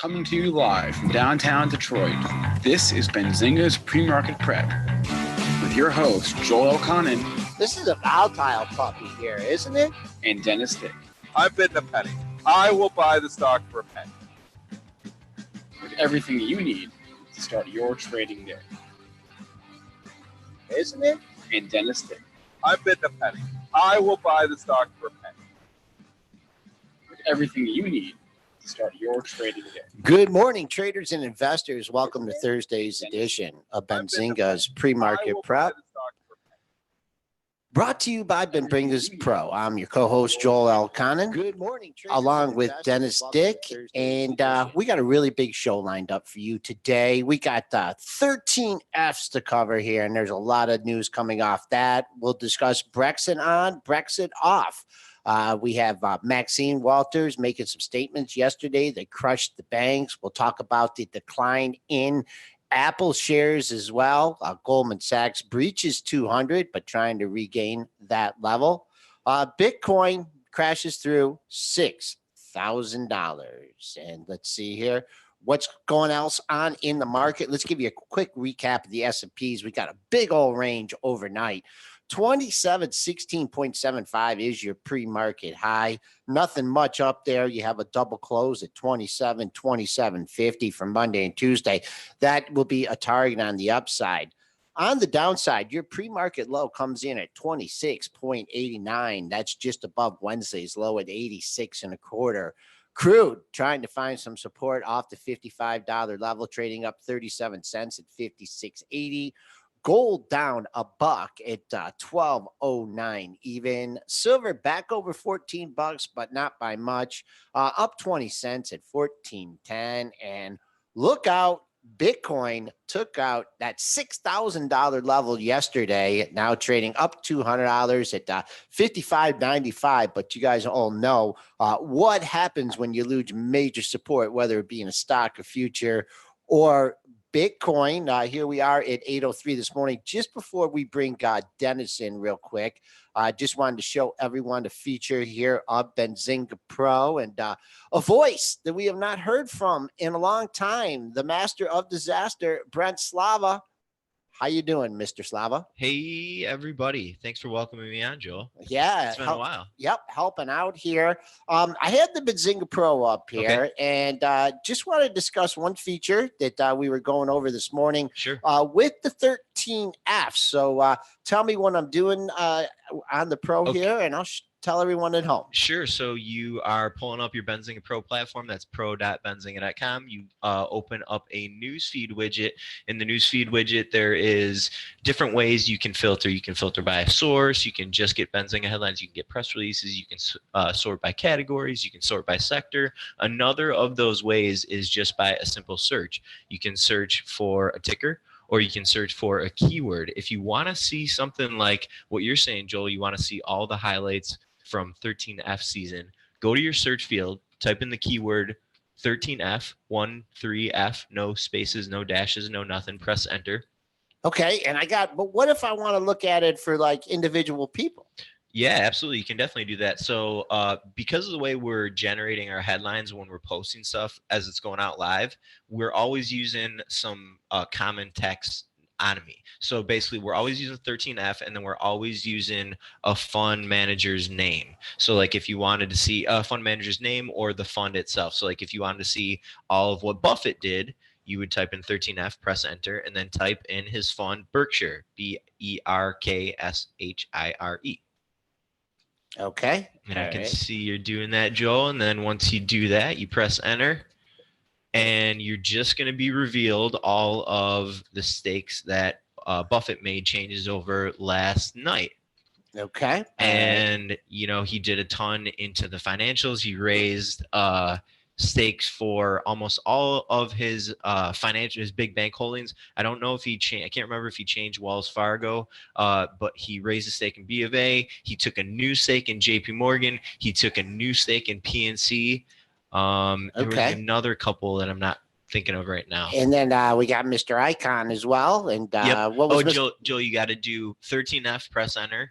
Coming to you live from downtown Detroit, this is Benzinga's Pre-Market Prep with your host, Joel Elconin. This is a volatile puppy here, isn't it? And Dennis Dick. I'm bidding a penny. I will buy the stock for a penny. With everything you need to start your trading day. Isn't it? And Dennis Dick. I'm bidding a penny. I will buy the stock for a penny. With everything you need to start your trading day. Good morning, traders and investors. Welcome to Thursday's edition of Benzinga's Pre-Market Prep. Brought to you by Benzinga's Pro. I'm your co-host, Joel Elconin. Good morning, along with Dennis Dick. And we got a really big show lined up for you today. We got 13 Fs to cover here, and there's a lot of news coming off that. We'll discuss Brexit on, Brexit off. We have Maxine Walters making some statements yesterday that crushed the banks. We'll talk about the decline in Apple shares as well. Goldman Sachs breaches 200, but trying to regain that level. Bitcoin crashes through $6,000. And let's see here. What's going else on in the market? Let's give you a quick recap of the S&Ps. We got a big old range overnight. 2716.75 is your pre-market high. Nothing much up there. You have a double close at 2750 for Monday and Tuesday. That will be a target on the upside. On the downside, your pre-market low comes in at 26.89. That's just above Wednesday's low at 86.25. Crude trying to find some support off the $55 level, trading up 37 cents at 56.80. Gold down a buck at 12.09 even. Silver back over 14 bucks, but not by much. Up 20 cents at 14.10. And look out, Bitcoin took out that $6,000 level yesterday. Now trading up $200 at 55.95. But you guys all know what happens when you lose major support, whether it be in a stock, a future, or Bitcoin. Here we are at 8:03 this morning. Just before we bring Dennis in real quick, I just wanted to show everyone the feature here of Benzinga Pro and a voice that we have not heard from in a long time, the master of disaster, Brent Slava. How you doing, Mr. Slava? Hey, everybody. Thanks for welcoming me on, Joel. Yeah. It's been a while. Yep, helping out here. I had the Benzinga Pro up here, and just want to discuss one feature that we were going over this morning. Sure. With the 13 Fs. So tell me what I'm doing on the Pro here, and I'll tell everyone at home. Sure. So you are pulling up your Benzinga Pro platform. That's pro.benzinga.com. You open up a newsfeed widget. In the newsfeed widget, there is different ways you can filter. You can filter by a source. You can just get Benzinga headlines. You can get press releases. You can sort by categories. You can sort by sector. Another of those ways is just by a simple search. You can search for a ticker, or you can search for a keyword. If you want to see something like what you're saying, Joel, you want to see all the highlights from 13F season, go to your search field, type in the keyword 13F, 13F, no spaces, no dashes, no nothing, press enter. Okay, and but what if I want to look at it for like individual people? Yeah, absolutely. You can definitely do that. So because of the way we're generating our headlines when we're posting stuff as it's going out live, we're always using some common text on me. So basically we're always using 13F, and then we're always using a fund manager's name. So like if you wanted to see a fund manager's name or the fund itself. So like if you wanted to see all of what Buffett did, you would type in 13F, press enter, and then type in his fund Berkshire, Berkshire. Okay. And I can see you're doing that, Joel. And then once you do that, you press enter. And you're just going to be revealed all of the stakes that Buffett made changes over last night. Okay. And, you know, he did a ton into the financials. He raised stakes for almost all of his his big bank holdings. I don't know if he changed. I can't remember if he changed Wells Fargo, but he raised a stake in B of A. He took a new stake in JP Morgan. He took a new stake in PNC. There was another couple that I'm not thinking of right now. And then we got Mr. Icanh as well. And what was Joel, you got to do 13F, press enter,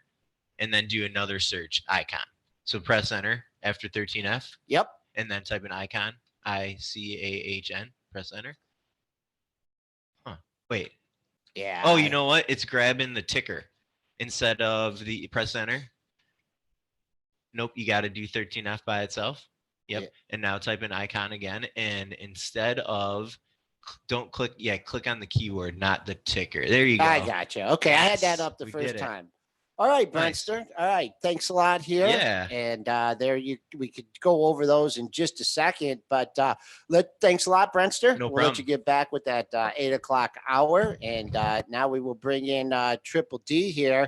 and then do another search, Icanh. So press enter after 13F. Yep. And then type in Icanh. Icahn. Press enter. Huh. Wait. Yeah. Oh, you know what? It's grabbing the ticker instead of the press enter. Nope, you got to do 13F by itself. Yep. Yeah. And now type in Icahn again. And instead of, don't click, click on the keyword, not the ticker. There you go. I got you. Okay, yes, I had that up the first time. All right, Brentster. Nice. All right, thanks a lot here. Yeah. And we could go over those in just a second, but thanks a lot, Brentster. No we'll problem. Let you get back with that 8 o'clock hour, and now we will bring in Triple D here,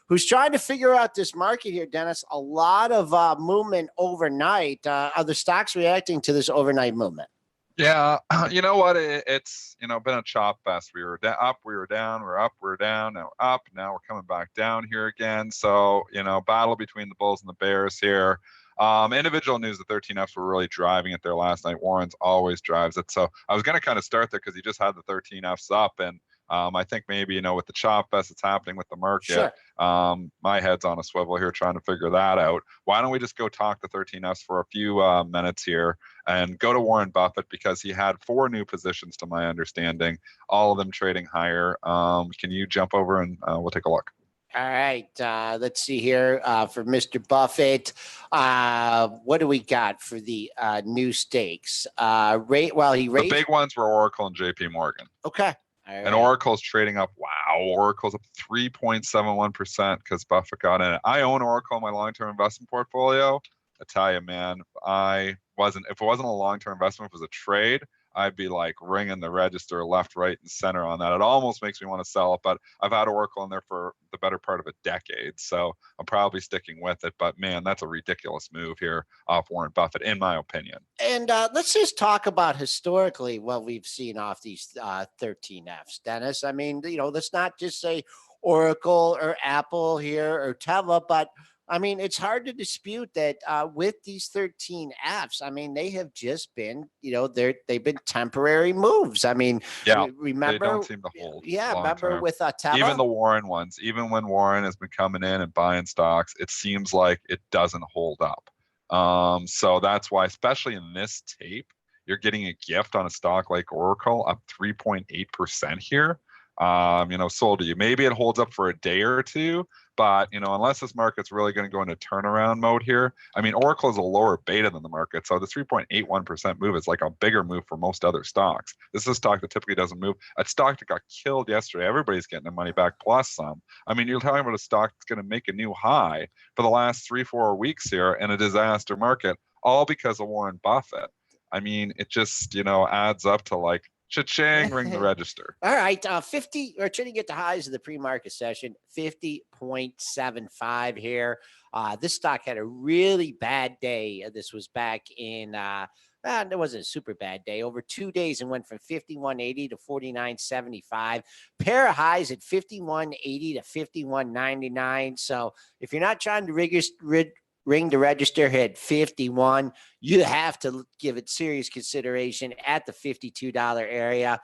who's trying to figure out this market here, Dennis. A lot of movement overnight. Are the stocks reacting to this overnight movement? Yeah, you know what? It's been a chop fest. We were up, we were down, we're up, we're down, now up, now we're coming back down here again. So battle between the Bulls and the Bears here. Individual news, the 13Fs were really driving it there last night. Warren's always drives it. So I was going to kind of start there because he just had the 13Fs up, and I think maybe, with the chop fest that's happening with the market, sure. My head's on a swivel here trying to figure that out. Why don't we just go talk the 13Fs for a few minutes here and go to Warren Buffett, because he had 4 new positions to my understanding, all of them trading higher. Can you jump over and we'll take a look? All right. Let's see here for Mr. Buffett. What do we got for the new stakes? The big ones were Oracle and JP Morgan. Okay. Right. And Oracle's trading up. Wow, Oracle's up 3.71% because Buffett got in it. I own Oracle in my long-term investment portfolio. I tell you, man, if it wasn't a long-term investment, if it was a trade, I'd be like ringing the register left, right, and center on that. It almost makes me want to sell it, but I've had Oracle in there for the better part of a decade, so I'm probably sticking with it. But man, that's a ridiculous move here off Warren Buffett, in my opinion. And let's just talk about historically what we've seen off these 13Fs, Dennis. I mean, let's not just say Oracle or Apple here or Teva, but I mean, it's hard to dispute that with these 13Fs, I mean, they have just been, they've been temporary moves. I mean, remember, they don't seem to hold. Yeah, remember with Teva? Even the Warren ones, even when Warren has been coming in and buying stocks, it seems like it doesn't hold up. So that's why, especially in this tape, you're getting a gift on a stock like Oracle up 3.8% here. Sold to you. Maybe it holds up for a day or two, but unless this market's really going to go into turnaround mode here, I mean, Oracle is a lower beta than the market, so the 3.81% move is like a bigger move for most other stocks. This is a stock that typically doesn't move. A stock that got killed yesterday, everybody's getting their money back plus some. I mean, you're talking about a stock that's going to make a new high for the last 3-4 weeks here in a disaster market, all because of Warren Buffett. I mean, it just adds up to like, cha-ching, ring the register. All right, 50, we're trying to get the highs of the pre-market session, 50.75 here. This stock had a really bad day. This was back in, it wasn't a super bad day. Over 2 days, it went from 51.80 to 49.75. Pair of highs at 51.80 to 51.99. So if you're not trying to ring the register, hit 51. You have to give it serious consideration at the $52 area.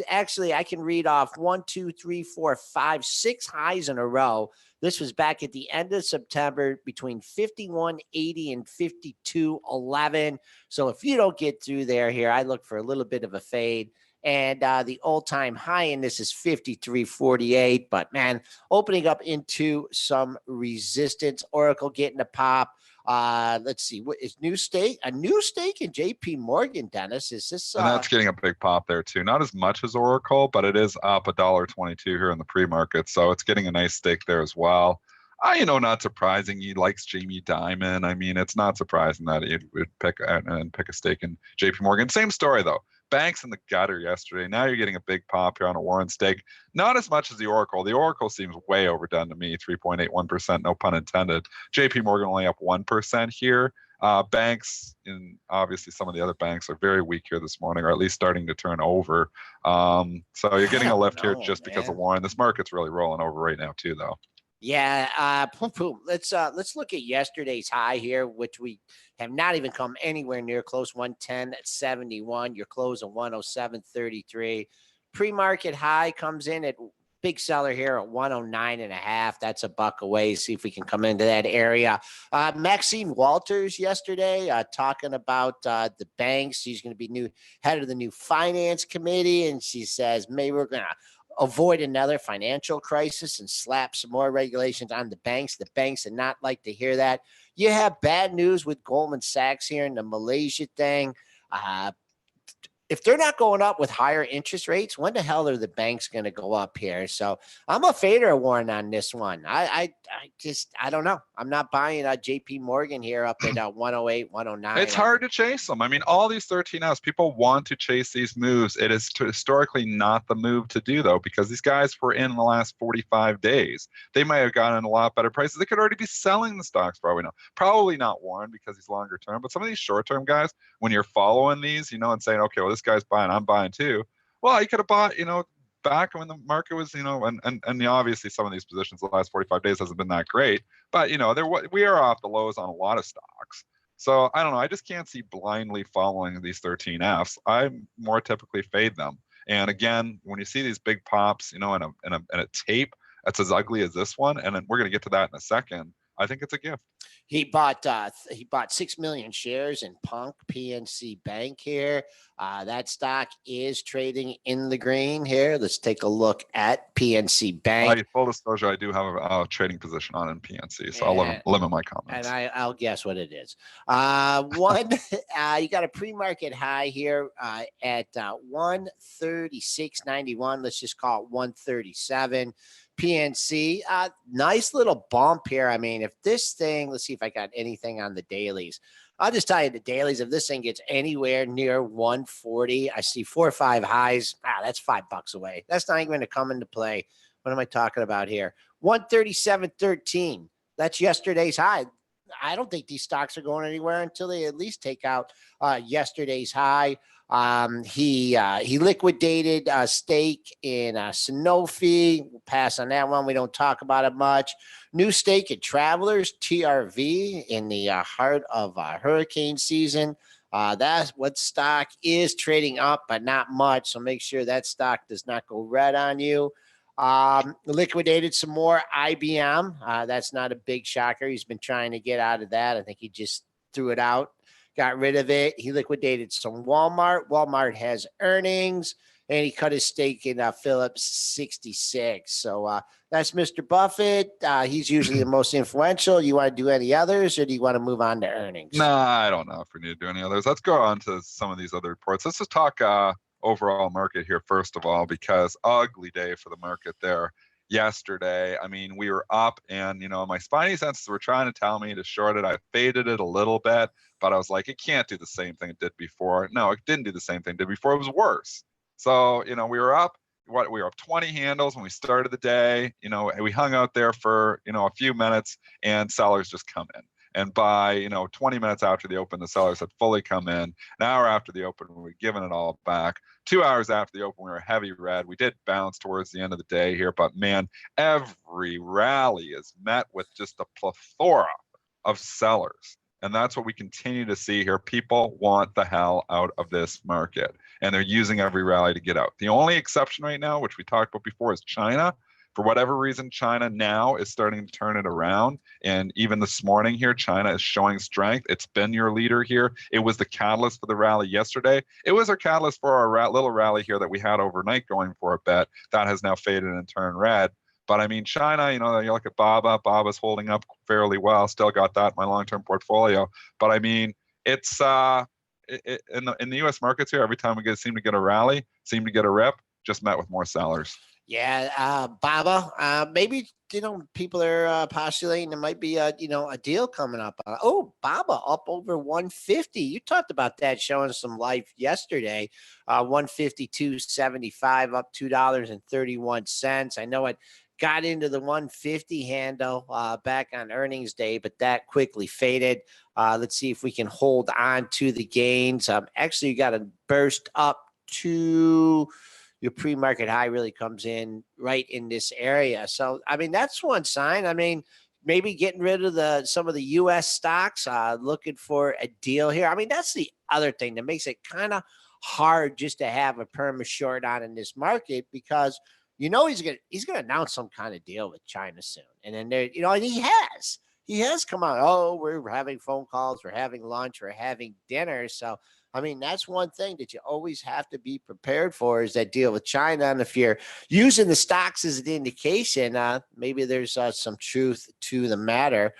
Actually, I can read off 1, 2, 3, 4, 5, 6 highs in a row. This was back at the end of September between 51.80 and 52.11. So if you don't get through here, I look for a little bit of a fade. And the all-time high in this is 53.48. But, man, opening up into some resistance. Oracle getting a pop. Let's see. What is new stake? A new stake in JP Morgan, Dennis. Is this? And that's getting a big pop there, too. Not as much as Oracle, but it is up $1.22 here in the pre-market. So it's getting a nice stake there as well. Not surprising. He likes Jamie Dimon. I mean, it's not surprising that he would pick a stake in JP Morgan. Same story, though. Banks in the gutter yesterday. Now you're getting a big pop here on a Warren stake. Not as much as the Oracle. The Oracle seems way overdone to me, 3.81%, no pun intended. JP Morgan only up 1% here. Banks, and obviously some of the other banks, are very weak here this morning, or at least starting to turn over. So you're getting a lift here just because of Warren. This market's really rolling over right now too, though. Yeah, let's look at yesterday's high here, which we have not even come anywhere near close. 110.71. Your close of 107.33. Pre-market high comes in at Big seller here at 109.5. That's a buck away. See if we can come into that area. Maxine Walters yesterday talking about the banks. She's going to be head of the new finance committee. And she says, maybe we're going to avoid another financial crisis and slap some more regulations on the banks. The banks did not like to hear that. You have bad news with Goldman Sachs here in the Malaysia thing. If they're not going up with higher interest rates, when the hell are the banks going to go up here? So I'm a fader, Warren, on this one. I don't know. I'm not buying JP Morgan here up at 108, 109. It's hard to chase them. I mean, all these 13Fs, people want to chase these moves. It is historically not the move to do, though, because these guys were in the last 45 days. They might have gotten a lot better prices. They could already be selling the stocks, probably not. Probably not Warren because he's longer term, but some of these short term guys, when you're following these, and saying, okay, well, this guy's buying, I'm buying too. Well, you could have bought, back when the market was, and obviously some of these positions the last 45 days hasn't been that great, but we are off the lows on a lot of stocks. So I don't know. I just can't see blindly following these 13Fs. I more typically fade them. And again, when you see these big pops, in a tape that's as ugly as this one, and then we're going to get to that in a second, I think it's a gift. He bought 6 million shares in PNC Bank here. That stock is trading in the green here. Let's take a look at PNC Bank. Full disclosure, I do have a trading position on in PNC, so I'll limit my comments. And I'll guess what it is. You got a pre-market high here at 136.91. Let's just call it 137. PNC, nice little bump here. I mean, if this thing, let's see if I got anything on the dailies. I'll just tell you the dailies, if this thing gets anywhere near 140, I see 4 or 5 highs. That's $5 away. That's not even going to come into play. What am I talking about here? 137.13. That's yesterday's high. I don't think these stocks are going anywhere until they at least take out yesterday's high. He liquidated a stake in Sanofi. We'll pass on that one. We don't talk about it much. New stake at Travelers, TRV, in the heart of hurricane season. That's what stock is trading up, but not much. So make sure that stock does not go red on you. Liquidated some more IBM. That's not a big shocker. He's been trying to get out of that. I think he just threw it out, got rid of it. He liquidated some Walmart. Walmart has earnings, and he cut his stake in Phillips 66. So that's Mr. Buffett. He's usually the most influential. You want to do any others, or do you want to move on to earnings? No, I don't know if we need to do any others. Let's go on to some of these other reports. Let's just talk overall market here, first of all, because ugly day for the market there yesterday. I mean, we were up, and my spidey senses were trying to tell me to short it. I faded it a little bit, but I was like, it can't do the same thing it did before. No, it didn't do the same thing it did before. It was worse. So we were up. We were up 20 handles when we started the day. We hung out there for a few minutes, and sellers just come in. And by 20 minutes after the open, the sellers had fully come in. An hour after the open, we were giving it all back. 2 hours after the open, we were heavy red. We did bounce towards the end of the day here, but man, every rally is met with just a plethora of sellers. And that's what we continue to see here. People want the hell out of this market, and they're using every rally to get out. The only exception right now, which we talked about before, is China. For whatever reason, China now is starting to turn it around. And even this morning here, China is showing strength. It's been your leader here. It was the catalyst for the rally yesterday. It was our catalyst for our little rally here that we had overnight going for a bet. That has now faded and turned red. But I mean, China, you look at Baba's holding up fairly well. Still got that in my long-term portfolio. But I mean, it's in the U.S. markets here, every time we seem to get a rally, seem to get a rip, just met with more sellers. Yeah, Baba, maybe, people are postulating there might be a deal coming up. Baba up over 150. You talked about that showing some life yesterday. 152.75 up $2.31. I know it got into the 150 handle back on earnings day, but that quickly faded. Let's see if we can hold on to the gains. Actually, you got to burst up to your pre-market high really comes in right in this area. So, I mean, that's one sign. I mean, maybe getting rid of some of the U.S. stocks, looking for a deal here. I mean, that's the other thing that makes it kind of hard just to have a perma short on in this market because, he's gonna announce some kind of deal with China soon. And then there, and he has come out. Oh, we're having phone calls, we're having lunch, we're having dinner. So I mean, that's one thing that you always have to be prepared for is that deal with China. And if you're using the stocks as an indication, maybe there's some truth to the matter.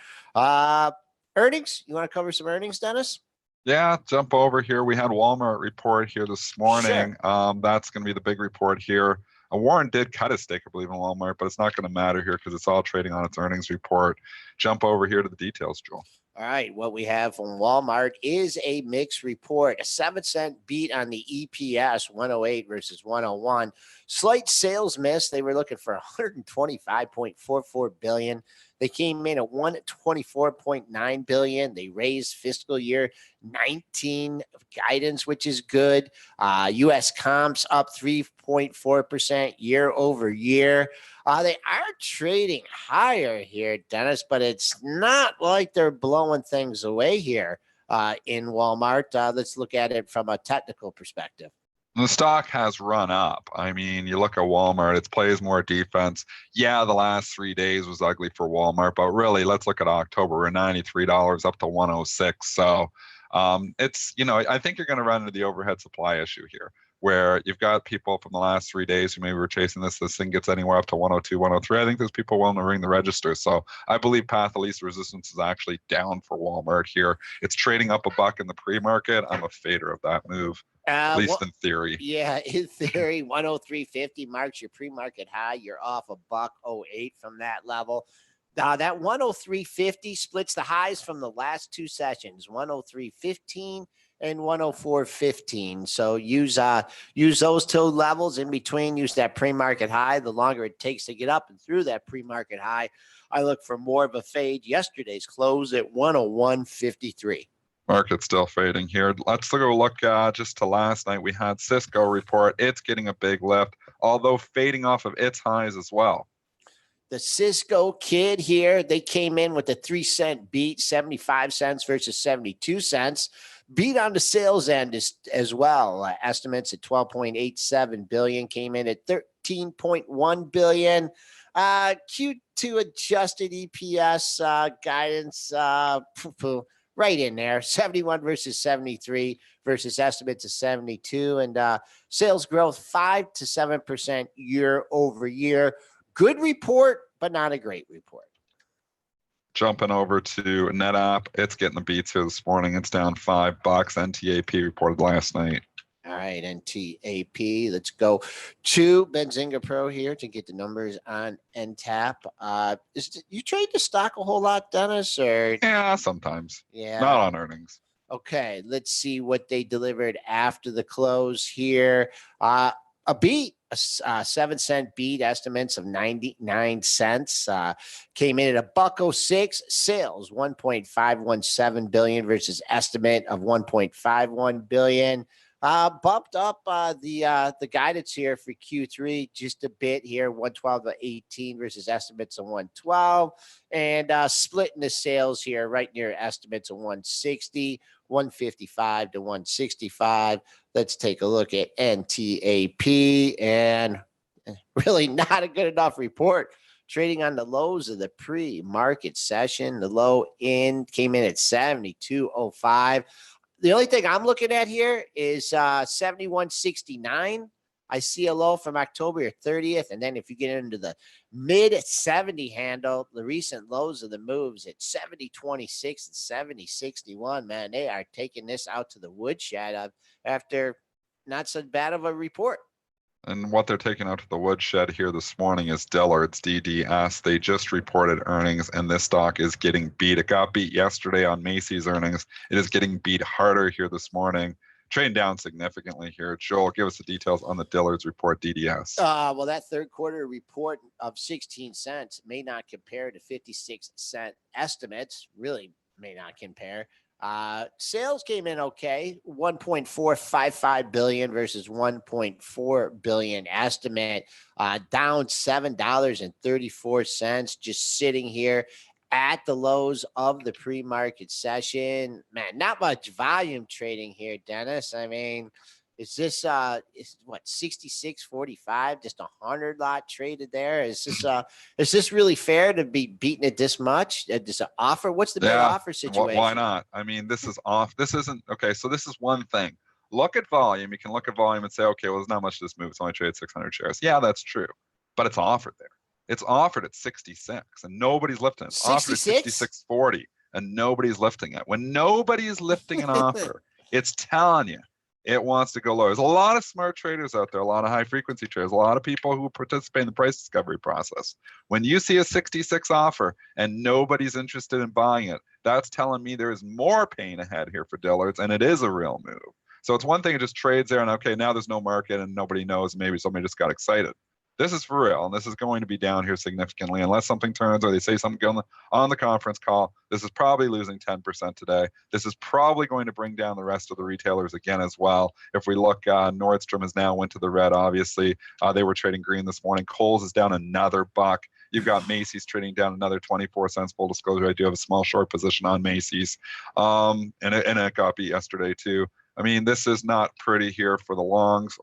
Earnings, you want to cover some earnings, Dennis? Yeah, jump over here. We had Walmart report here this morning. Sure. That's going to be the big report here. Warren did cut his stake, I believe, in Walmart, but it's not going to matter here because it's all trading on its earnings report. Jump over here to the details, Joel. All right, what we have from Walmart is a mixed report, a 7-cent beat on the EPS, 108 versus 101. Slight sales miss. They were looking for 125.44 billion. They came in at 124.9 billion. They raised fiscal year 19 guidance, which is good. U.S. comps up 3.4% year over year. They are trading higher here, Dennis, but it's not like they're blowing things away here in Walmart. Let's look at it from a technical perspective. The stock has run up. I mean, you look at Walmart, it plays more defense. Yeah, the last 3 days was ugly for Walmart, but really, let's look at October. We're $93 up to 106. So it's, I think you're going to run into the overhead supply issue here, where you've got people from the last 3 days who maybe were chasing this thing gets anywhere up to 102, 103. I think there's people willing to ring the register. So I believe path of least resistance is actually down for Walmart here. It's trading up $1 in the pre-market. I'm a fader of that move. At least in theory. Yeah, in theory, 103.50 marks your pre-market high. You're off $1.08 from that level. That 103.50 splits the highs from the last two sessions, 103.15 and 104.15. So use those two levels in between. Use that pre-market high. The longer it takes to get up and through that pre-market high, I look for more of a fade. Yesterday's close at 101.53. Market's still fading here. Let's go look just to last night. We had Cisco report. It's getting a big lift, although fading off of its highs as well. The Cisco kid here, they came in with a 3-cent beat, 75 cents versus 72 cents. Beat on the sales end as well. Estimates at 12.87 billion, came in at 13.1 billion. Q2 adjusted EPS guidance, right in there, 71 versus 73 versus estimates of 72, and sales growth 5 to 7% year over year. Good report, but not a great report. Jumping over to NetApp, it's getting the beats here this morning. It's down $5. NTAP reported last night. All right, NTAP. Let's go to Benzinga Pro here to get the numbers on NTAP. You trade the stock a whole lot, Dennis? Or yeah, sometimes. Yeah, not on earnings. Okay, let's see what they delivered after the close here. A beat, a 7-cent beat, estimates of 99 cents. Came in at $1.06. Sales 1.517 billion versus estimate of 1.51 billion. Bumped up the guidance here for Q3 just a bit here, 112 to 18 versus estimates of 112, and splitting the sales here right near estimates of 160, 155 to 165. Let's take a look at NTAP, and really not a good enough report. Trading on the lows of the pre-market session. The low end came in at 72.05. The only thing I'm looking at here is 71.69. I see a low from October 30th. And then if you get into the mid 70 handle, the recent lows of the moves at 70.26 and 70.61, man, they are taking this out to the woodshed after not so bad of a report. And what they're taking out to the woodshed here this morning is Dillard's DDS. They just reported earnings, and this stock is getting beat. It got beat yesterday on Macy's earnings. It is getting beat harder here this morning. Trading down significantly here. Joel, give us the details on the Dillard's report DDS. Well, that third quarter report of 16 cents may not compare to 56-cent estimates. Really may not compare. Sales came in okay, 1.455 billion versus 1.4 billion estimate, down $7.34, just sitting here at the lows of the pre-market session. Man, not much volume trading here, Dennis. I mean, Is this is what 66.45, just 100 lot traded there? Is this really fair to be beating it this much? Does an offer? What's the big offer situation? Why not? I mean, this is off. This isn't okay. So this is one thing. Look at volume. You can look at volume and say, okay, well, there's not much to this move. It's only traded 600 shares. Yeah, that's true, but it's offered there. It's offered at 66, and nobody's lifting it. It's offered at 66.40, and nobody's lifting it. When nobody is lifting an offer, it's telling you it wants to go low. There's a lot of smart traders out there, a lot of high frequency traders, a lot of people who participate in the price discovery process. When you see a 66 offer and nobody's interested in buying it, that's telling me there is more pain ahead here for Dillard's, and it is a real move. So it's one thing it just trades there and okay, now there's no market and nobody knows. Maybe somebody just got excited. This is for real, and this is going to be down here significantly unless something turns or they say something on the conference call. This is probably losing 10% today. This is probably going to bring down the rest of the retailers again as well. If we look, Nordstrom has now went to the red, obviously. They were trading green this morning. Kohl's is down another buck. You've got Macy's trading down another 24 cents. Full disclosure, I do have a small short position on Macy's. And it got beat yesterday too. I mean, this is not pretty here for the longs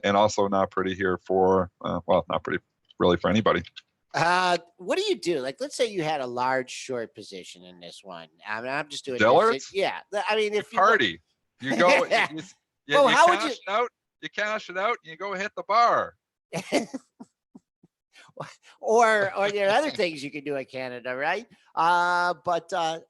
and also not pretty here for, well, not pretty really for anybody. What do you do? Like, let's say you had a large short position in this one. I mean, I'm just doing Dillard's? Yeah. I mean, if you party, you go, you cash it out and you go hit the bar. or there are other things you can do in Canada, right? All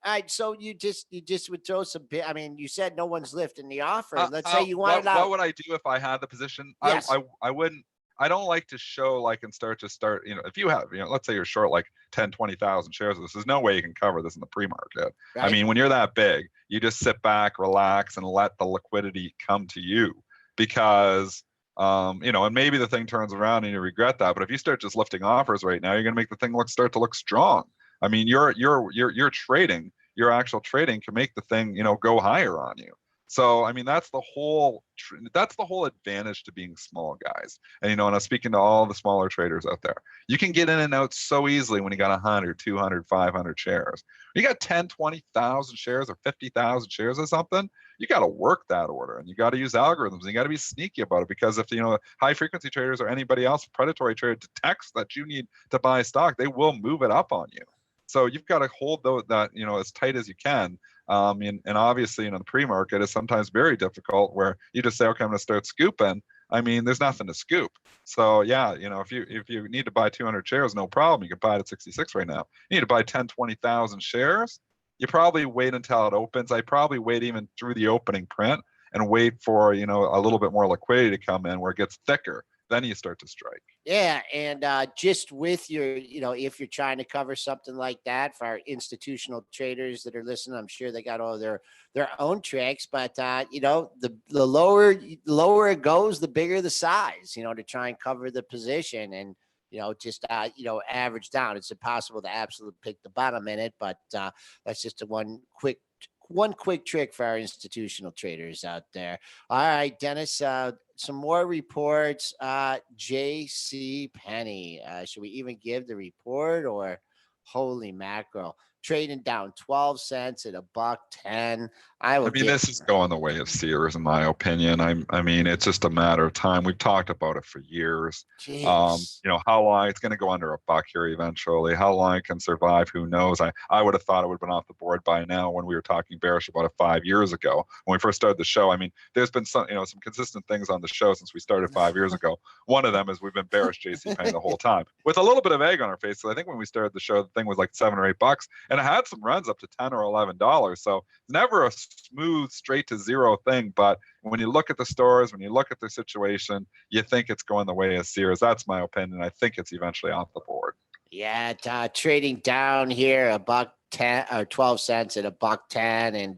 right. So you just would throw some bit. I mean, you said no one's lifting the offer. Let's say you wanted out. What would I do if I had the position? Yes. I wouldn't. I don't like to show like and start. You know, if you have, let's say you're short like 10, 20,000 shares of this, there's no way you can cover this in the pre-market. Right. I mean, when you're that big, you just sit back, relax, and let the liquidity come to you because. And maybe the thing turns around and you regret that. But if you start just lifting offers right now, you're going to make the thing start to look strong. I mean, your trading, your actual trading can make the thing, go higher on you. So, I mean, that's the whole advantage to being small, guys. And, and I'm speaking to all the smaller traders out there. You can get in and out so easily when you got 100, 200, 500 shares. You got 10, 20,000 shares or 50,000 shares or something. You got to work that order and you got to use algorithms and you got to be sneaky about it because if, high frequency traders or anybody else, predatory trader detects that you need to buy stock, they will move it up on you. So you've got to hold that, as tight as you can. And obviously, the pre-market is sometimes very difficult where you just say, okay, I'm going to start scooping. I mean, there's nothing to scoop. So yeah, if you need to buy 200 shares, no problem. You can buy it at 66 right now. You need to buy 10, 20,000 shares. You probably wait until it opens. I probably wait even through the opening print and wait for, a little bit more liquidity to come in where it gets thicker. Then you start to strike. Yeah. And just with your, if you're trying to cover something like that for our institutional traders that are listening, I'm sure they got all their own tricks, but the lower it goes, the bigger the size, to try and cover the position and, just, average down. It's impossible to absolutely pick the bottom in it, but that's just one quick trick for our institutional traders out there. All right, Dennis, some more reports. JC Penny. Should we even give the report or holy mackerel? Trading down 12 cents at $1.10. This is going the way of Sears, in my opinion. I mean, it's just a matter of time. We've talked about it for years. How long it's going to go under $1 here eventually. How long it can survive, who knows? I would have thought it would have been off the board by now when we were talking bearish about it 5 years ago when we first started the show. I mean, there's been some consistent things on the show since we started 5 years ago. One of them is we've been bearish JC Penny the whole time with a little bit of egg on our face. So I think when we started the show, the thing was like $7 or $8. And it had some runs up to $10 or $11. So never a smooth straight to zero thing. But when you look at the stores, when you look at the situation, you think it's going the way of Sears. That's my opinion. I think it's eventually off the board. Yeah, trading down here $1.10 or 12 cents at $1.10, and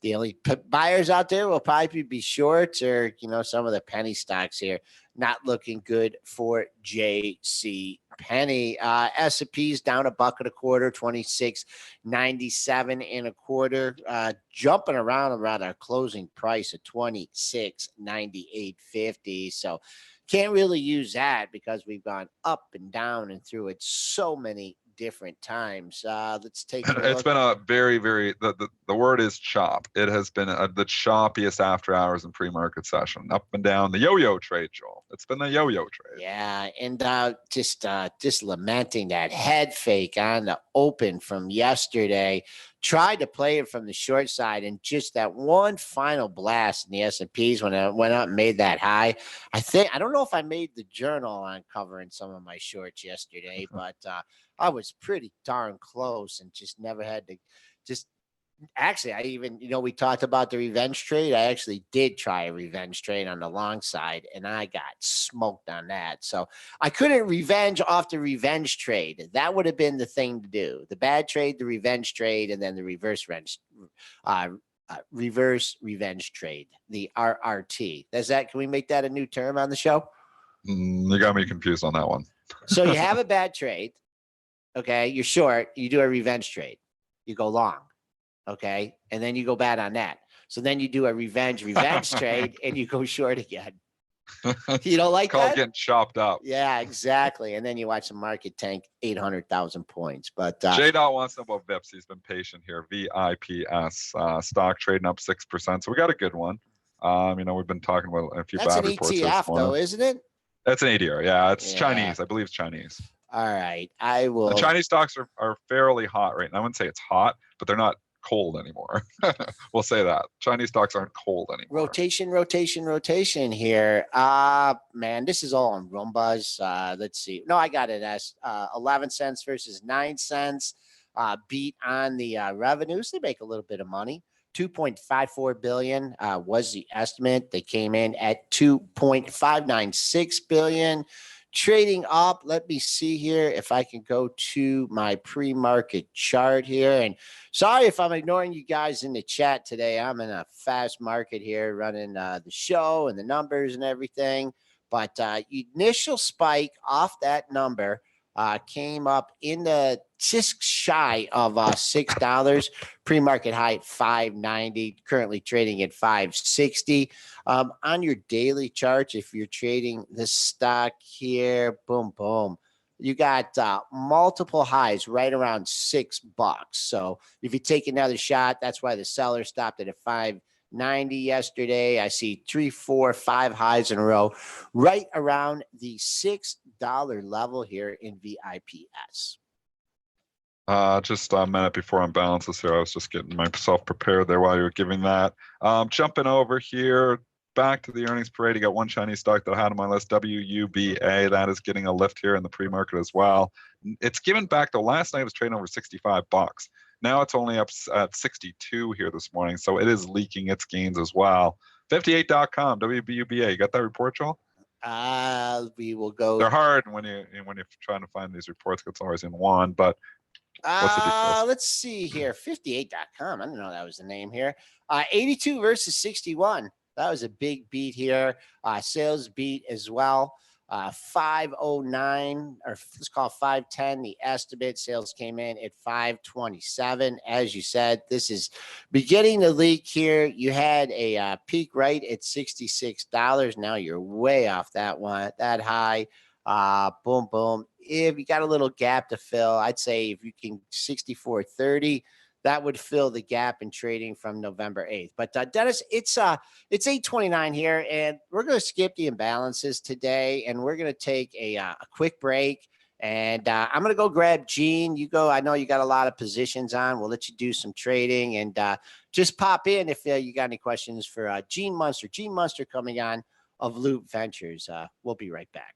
the only buyers out there will probably be shorts or some of the penny stocks here. Not looking good for JC Penny. S&P's down $1.25, 26.97 1/4. Jumping around our closing price of 26.9850. So can't really use that because we've gone up and down and through it so many different times. Let's take a It's look. been a very, very, the word is chop. It has been the choppiest after hours and pre-market session. Up and down the yo-yo trade, Joel. It's been the yo-yo trade. Yeah, and just lamenting that head fake on the open from yesterday. Tried to play it from the short side, and just that one final blast in the S&Ps when it went up and made that high. I don't know if I made the journal on covering some of my shorts yesterday, but I was pretty darn close and just never had to just. Actually, I even, we talked about the revenge trade. I actually did try a revenge trade on the long side, and I got smoked on that. So I couldn't revenge off the revenge trade. That would have been the thing to do. The bad trade, the revenge trade, and then the reverse revenge trade, the RRT. Can we make that a new term on the show? You got me confused on that one. So you have a bad trade. Okay. You're short. You do a revenge trade. You go long. Okay. And then you go bad on that. So then you do a revenge trade and you go short again. You don't like called that? Getting chopped up. Yeah, exactly. And then you watch the market tank 800,000 points. But J-Dot wants to know about VIPs. He's been patient here. VIPS stock trading up 6%. So we got a good one. We've been talking about a few that's bad an reports ETF though, isn't it? That's an ADR. Yeah, it's Yeah. Chinese. I believe it's Chinese. All right. I will. The Chinese stocks are fairly hot right now. I wouldn't say it's hot, but they're not cold anymore. We'll say that. Chinese stocks aren't cold anymore. Rotation here. Man, this is all on Rumbuzz. Let's see. No, I got it as 11 cents versus 9 cents. Beat on the revenues. They make a little bit of money. 2.54 billion was the estimate. They came in at 2.596 billion. Trading up. Let me see here if I can go to my pre-market chart here. And sorry if I'm ignoring you guys in the chat today. I'm in a fast market here running the show and the numbers and everything. But initial spike off that number came up in the just shy of $6. Pre-market high $5.90, currently trading at $5.60. On your daily charts, if you're trading this stock here, boom, boom, you got multiple highs right around $6. So if you take another shot, that's why the seller stopped it at $5.90 yesterday. I see 3, 4, 5 highs in a row, right around the $6 level here in VIPS. Just a minute before imbalances here. I was just getting myself prepared there while you were giving that. Jumping over here, back to the earnings parade. You got one Chinese stock that I had on my list, WUBA. That is getting a lift here in the pre-market as well. It's given back though. Last night it was trading over $65. Now it's only up at 62 here this morning. So it is leaking its gains as well. 58.com, WUBA. You got that report, Joel? We will go. They're hard when you're trying to find these reports. It's always in one, but what's the details? Let's see here. 58.com. I didn't know that was the name here. 82 versus 61. That was a big beat here. Sales beat as well. 509, or let's call it 510. The estimate sales came in at 527. As you said, this is beginning to leak here. You had a peak right at $66. Now you're way off that one, that high. Boom, boom. If you got a little gap to fill, I'd say if you can 64.30, that would fill the gap in trading from November 8th. But Dennis, it's 8:29 here, and we're going to skip the imbalances today, and we're going to take a quick break. And I'm going to go grab Gene. You go. I know you got a lot of positions on. We'll let you do some trading, and just pop in if you got any questions for Gene Munster. Gene Munster coming on of Loup Ventures. We'll be right back.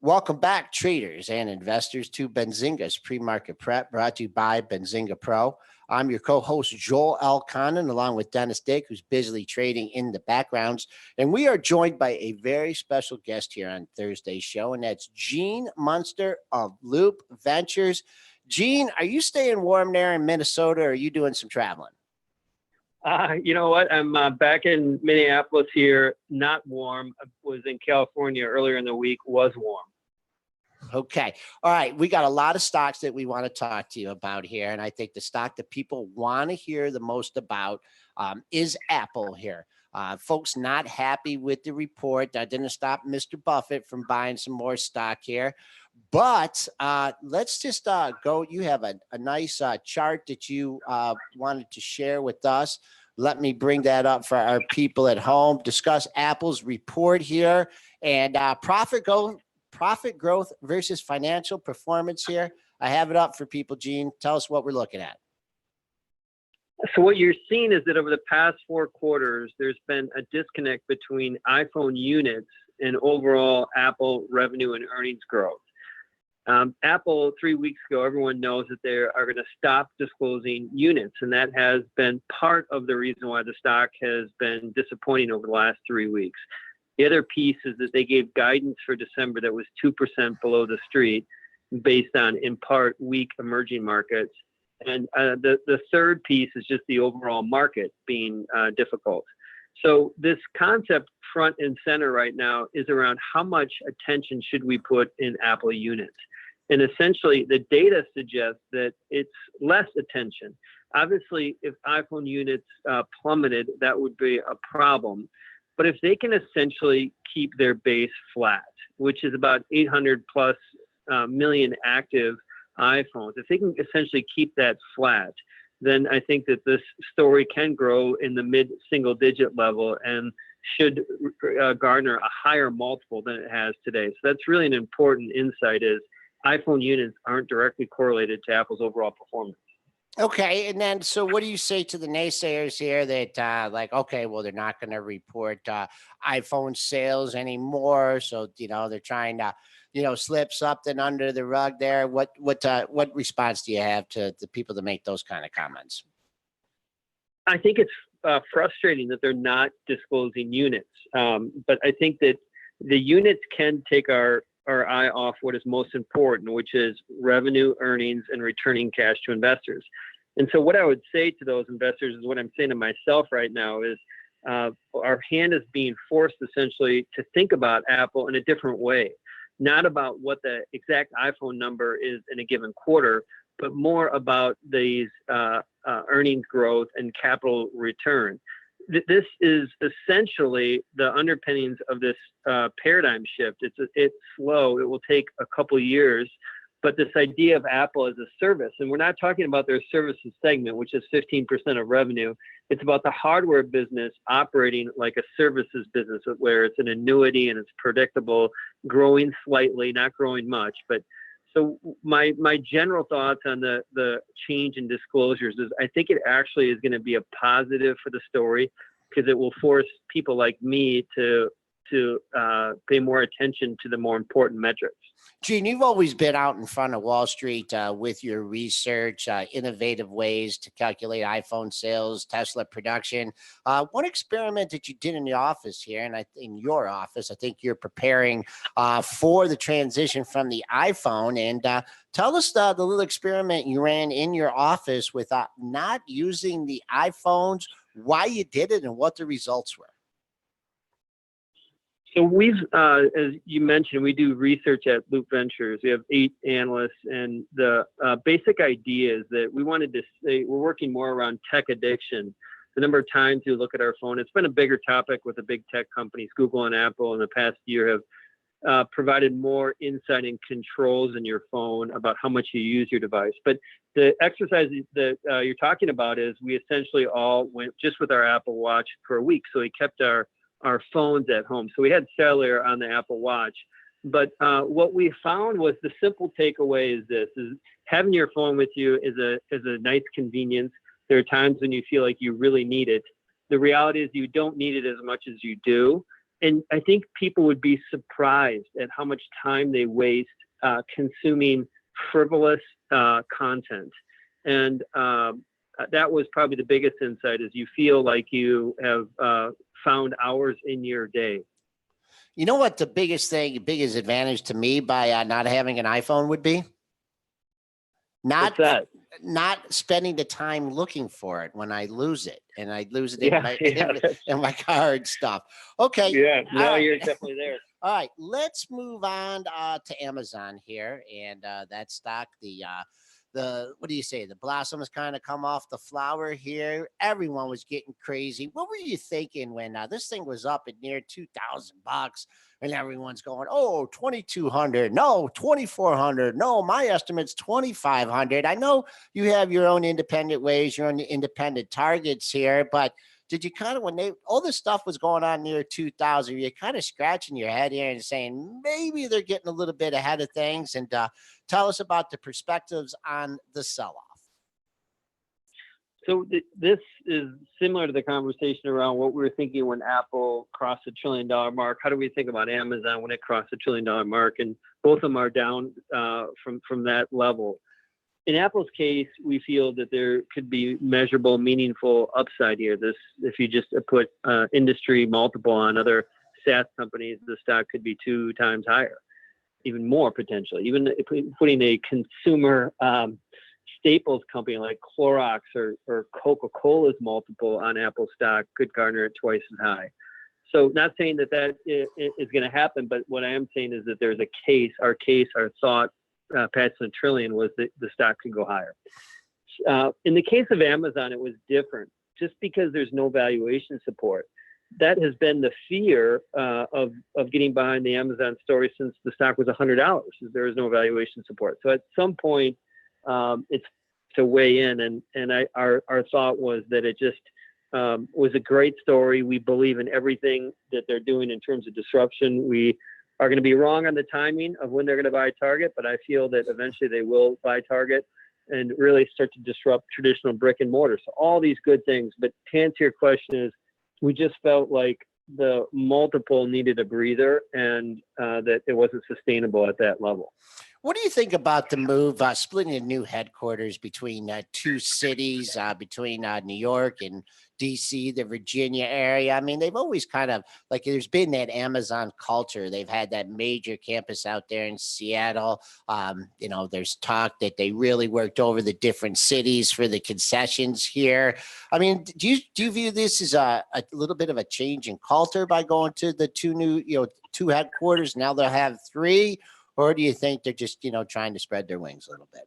Welcome back, traders and investors, to Benzinga's Pre-Market Prep, brought to you by Benzinga Pro. I'm your co-host, Joel Elconin, along with Dennis Dick, who's busily trading in the backgrounds. And we are joined by a very special guest here on Thursday's show, and that's Gene Munster of Loup Ventures. Gene, are you staying warm there in Minnesota, or are you doing some traveling? You know what? I'm back in Minneapolis here. Not warm. I was in California earlier in the week. Was warm. Okay. All right. We got a lot of stocks that we want to talk to you about here. And I think the stock that people want to hear the most about is Apple here. Folks not happy with the report. That didn't stop Mr. Buffett from buying some more stock here. But let's just go. You have a nice chart that you wanted to share with us. Let me bring that up for our people at home. Discuss Apple's report here and profit growth versus financial performance here. I have it up for people. Gene, tell us what we're looking at. So what you're seeing is that over the past 4 quarters, there's been a disconnect between iPhone units and overall Apple revenue and earnings growth. Apple 3 weeks ago, everyone knows that they are going to stop disclosing units, and that has been part of the reason why the stock has been disappointing over the last 3 weeks. The other piece is that they gave guidance for December that was 2% below the street based on, in part, weak emerging markets. And the third piece is just the overall market being difficult. So this concept front and center right now is around how much attention should we put in Apple units. And essentially, the data suggests that it's less attention. Obviously, if iPhone units plummeted, that would be a problem. But if they can essentially keep their base flat, which is about 800 plus million active iPhones, if they can essentially keep that flat, then I think that this story can grow in the mid-single digit level and should garner a higher multiple than it has today. So that's really an important insight, is iPhone units aren't directly correlated to Apple's overall performance. Okay. And then, so what do you say to the naysayers here that okay, well, they're not going to report iPhone sales anymore. So, they're trying to, slip something under the rug there. What response do you have to the people that make those kind of comments? I think it's frustrating that they're not disclosing units. But I think that the units can take our eye off what is most important, which is revenue, earnings, and returning cash to investors. And so what I would say to those investors is what I'm saying to myself right now is our hand is being forced essentially to think about Apple in a different way, not about what the exact iPhone number is in a given quarter, but more about these earnings growth and capital return. This is essentially the underpinnings of this paradigm shift. It's slow. It will take a couple of years. But this idea of Apple as a service, and we're not talking about their services segment, which is 15% of revenue. It's about the hardware business operating like a services business, where it's an annuity and it's predictable, growing slightly, not growing much. But so my general thoughts on the change in disclosures is I think it actually is going to be a positive for the story, because it will force people like me to pay more attention to the more important metrics. Gene, you've always been out in front of Wall Street with your research, innovative ways to calculate iPhone sales, Tesla production. One experiment that you did in the office here, and in your office, I think you're preparing for the transition from the iPhone. And tell us the little experiment you ran in your office with not using the iPhones, why you did it, and what the results were. So we've, as you mentioned, we do research at Loup Ventures. We have 8 analysts, and the basic idea is that we wanted to say we're working more around tech addiction. The number of times you look at our phone, it's been a bigger topic with the big tech companies. Google and Apple in the past year have provided more insight and controls in your phone about how much you use your device. But the exercise that you're talking about is we essentially all went just with our Apple Watch for a week. So we kept our phones at home. So we had cellular on the Apple Watch. But what we found was the simple takeaway is this, is having your phone with you is a nice convenience. There are times when you feel like you really need it. The reality is you don't need it as much as you do. And I think people would be surprised at how much time they waste consuming frivolous content. And that was probably the biggest insight, is you feel like you have found hours in your day. You know what the biggest advantage to me by not having an iPhone would be? What's that? Not spending the time looking for it when I lose it, and I lose it in my car and stuff. Okay. Yeah, now you're definitely there. All right, let's move on to Amazon here, and that stock, the what do you say? The blossoms kind of come off the flower here. Everyone was getting crazy. What were you thinking when this thing was up at near $2,000, and everyone's going, "Oh, 2,200, no, 2,400, no, my estimate's 2,500." I know you have your own independent ways, your own independent targets here, but did you kind of, when all this stuff was going on near 2,000, you're kind of scratching your head here and saying maybe they're getting a little bit ahead of things? And tell us about the perspectives on the sell-off. So this is similar to the conversation around what we were thinking when Apple crossed the $1 trillion mark. How do we think about Amazon when it crossed the $1 trillion mark? And both of them are down from that level. In Apple's case, we feel that there could be measurable, meaningful upside here. If you just put industry multiple on other SaaS companies, the stock could be 2 times higher, even more potentially. Even putting a consumer staples company like Clorox or Coca-Cola's multiple on Apple stock could garner it twice as high. So not saying that is going to happen, but what I am saying is that there's a case, our thought, past the $1 trillion was that the stock could go higher. In the case of Amazon, it was different, just because there's no valuation support. That has been the fear of getting behind the Amazon story since the stock was $100. There is no valuation support. So at some point, it's to weigh in, and our thought was that it just was a great story. We believe in everything that they're doing in terms of disruption. We are going to be wrong on the timing of when they're going to buy Target, but I feel that eventually they will buy Target and really start to disrupt traditional brick and mortar. So all these good things. But to answer your question is, we just felt like the multiple needed a breather, and that it wasn't sustainable at that level. What do you think about the move, splitting a new headquarters between 2 cities, between New York and DC, the Virginia area? I mean, they've always kind of, like, there's been that Amazon culture. They've had that major campus out there in Seattle. There's talk that they really worked over the different cities for the concessions here. I mean, do you view this as a little bit of a change in culture by going to the 2 new, 2 headquarters? Now they'll have 3. Or do you think they're just, trying to spread their wings a little bit?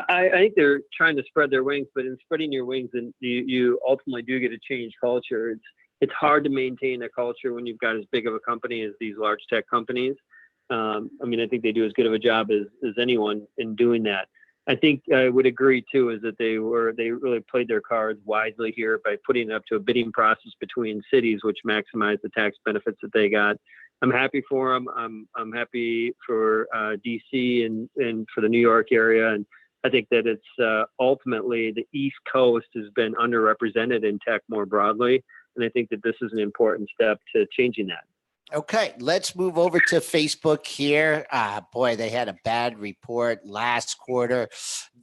I think they're trying to spread their wings, but in spreading your wings, and you ultimately do get a change culture. It's hard to maintain a culture when you've got as big of a company as these large tech companies. I think they do as good of a job as anyone in doing that. I think I would agree too, is that they really played their cards wisely here by putting it up to a bidding process between cities, which maximized the tax benefits that they got. I'm happy for them. I'm happy for DC and for the New York area. And I think that it's ultimately the East Coast has been underrepresented in tech more broadly. And I think that this is an important step to changing that. Okay, let's move over to Facebook here. Boy, they had a bad report last quarter,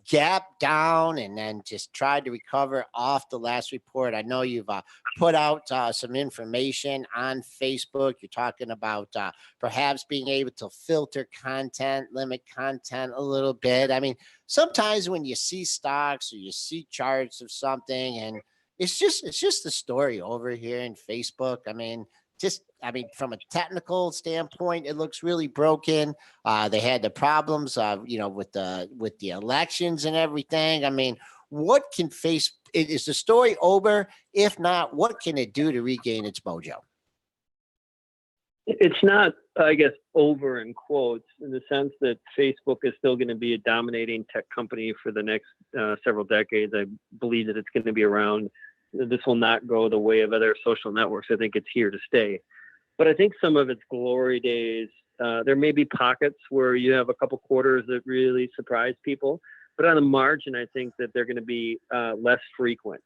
gap down, and then just tried to recover off the last report. I know you've put out some information on Facebook. You're talking about perhaps being able to filter content, limit content a little bit. I mean, sometimes when you see stocks or you see charts of something, and it's just the story over here in Facebook. From a technical standpoint, it looks really broken. They had the problems, with the elections and everything. I mean, what can is the story over? If not, what can it do to regain its mojo? It's not, I guess, over in quotes, in the sense that Facebook is still going to be a dominating tech company for the next several decades. I believe that it's going to be around. This will not go the way of other social networks. I think it's here to stay. But I think some of its glory days, there may be pockets where you have a couple quarters that really surprise people. But on the margin, I think that they're going to be less frequent.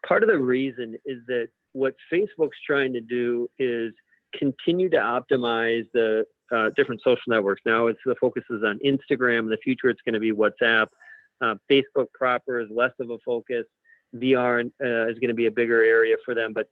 Part of the reason is that what Facebook's trying to do is continue to optimize the different social networks. Now the focus is on Instagram. In the future, it's going to be WhatsApp. Facebook proper is less of a focus. VR is going to be a bigger area for them. But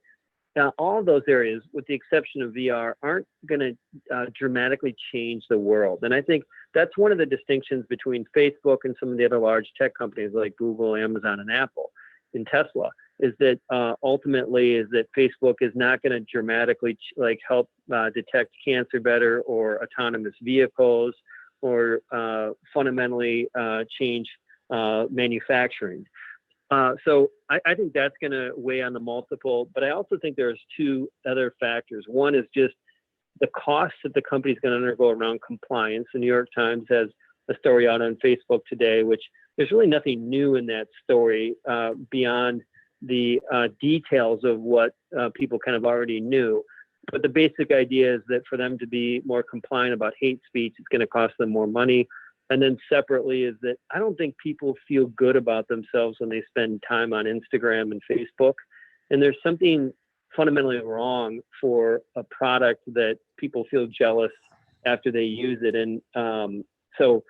all of those areas, with the exception of VR, aren't going to dramatically change the world. And I think that's one of the distinctions between Facebook and some of the other large tech companies like Google, Amazon, and Apple, and Tesla, is that ultimately is that Facebook is not going to dramatically help detect cancer better, or autonomous vehicles, or fundamentally change manufacturing. So I think that's going to weigh on the multiple, but I also think there's two other factors. One is just the costs that the company is going to undergo around compliance. The New York Times has a story out on Facebook today, which there's really nothing new in that story beyond the details of what people kind of already knew. But the basic idea is that for them to be more compliant about hate speech, it's going to cost them more money. And then separately is that I don't think people feel good about themselves when they spend time on Instagram and Facebook. And there's something fundamentally wrong for a product that people feel jealous after they use it. And so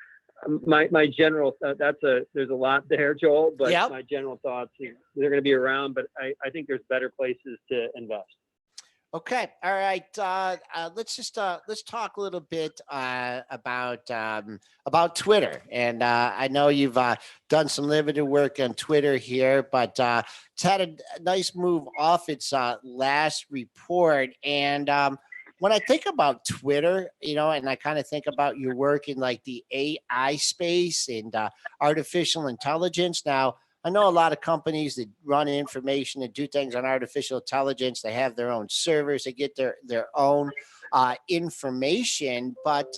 my general, there's a lot there, Joel, but Yep. My general thoughts, they're going to be around, but I think there's better places to invest. Okay. All right. Let's talk a little bit about Twitter. And I know you've done some limited work on Twitter here, but it's had a nice move off its last report. And when I think about Twitter, and I kind of think about your work in like the AI space and artificial intelligence. Now, I know a lot of companies that run information and do things on artificial intelligence. They have their own servers. They get their own information. But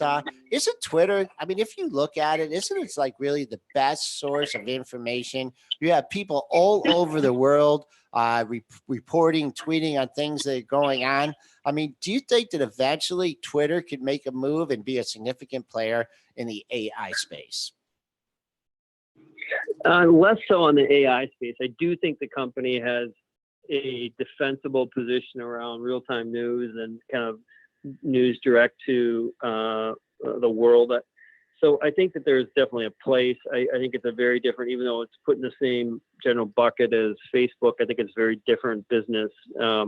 isn't Twitter, I mean, if you look at it, isn't it like really the best source of information? You have people all over the world reporting, tweeting on things that are going on. I mean, do you think that eventually Twitter could make a move and be a significant player in the AI space? Less so on the AI space. I do think the company has a defensible position around real-time news and kind of news direct to the world. So I think that there's definitely a place. I think it's a very different, even though it's put in the same general bucket as Facebook, I think it's a very different business. I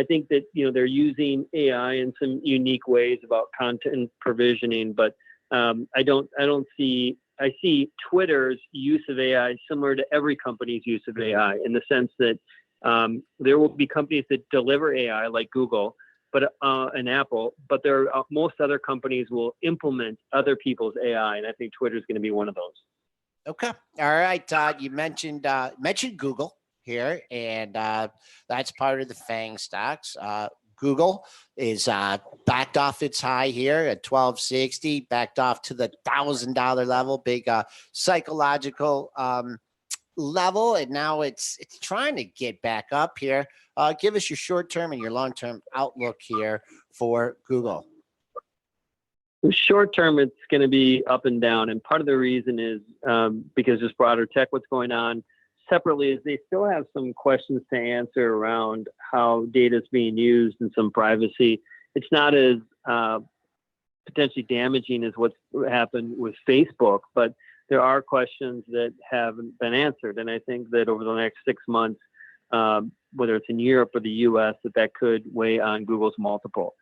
think that, they're using AI in some unique ways about content provisioning, but I see Twitter's use of AI similar to every company's use of AI, in the sense that there will be companies that deliver AI like Google, and Apple, but most other companies will implement other people's AI, and I think Twitter is going to be one of those. Okay, all right. You mentioned Google here, and that's part of the FANG stocks. Google is backed off its high here at 1260, backed off to the $1,000 level, big psychological level, and now it's trying to get back up here. Give us your short-term and your long-term outlook here for Google. Short-term, it's going to be up and down, and part of the reason is because just broader tech, what's going on. Separately is they still have some questions to answer around how data is being used and some privacy. It's not as potentially damaging as what's happened with Facebook, but there are questions that haven't been answered. And I think that over the next 6 months, whether it's in Europe or the US, that could weigh on Google's multiple.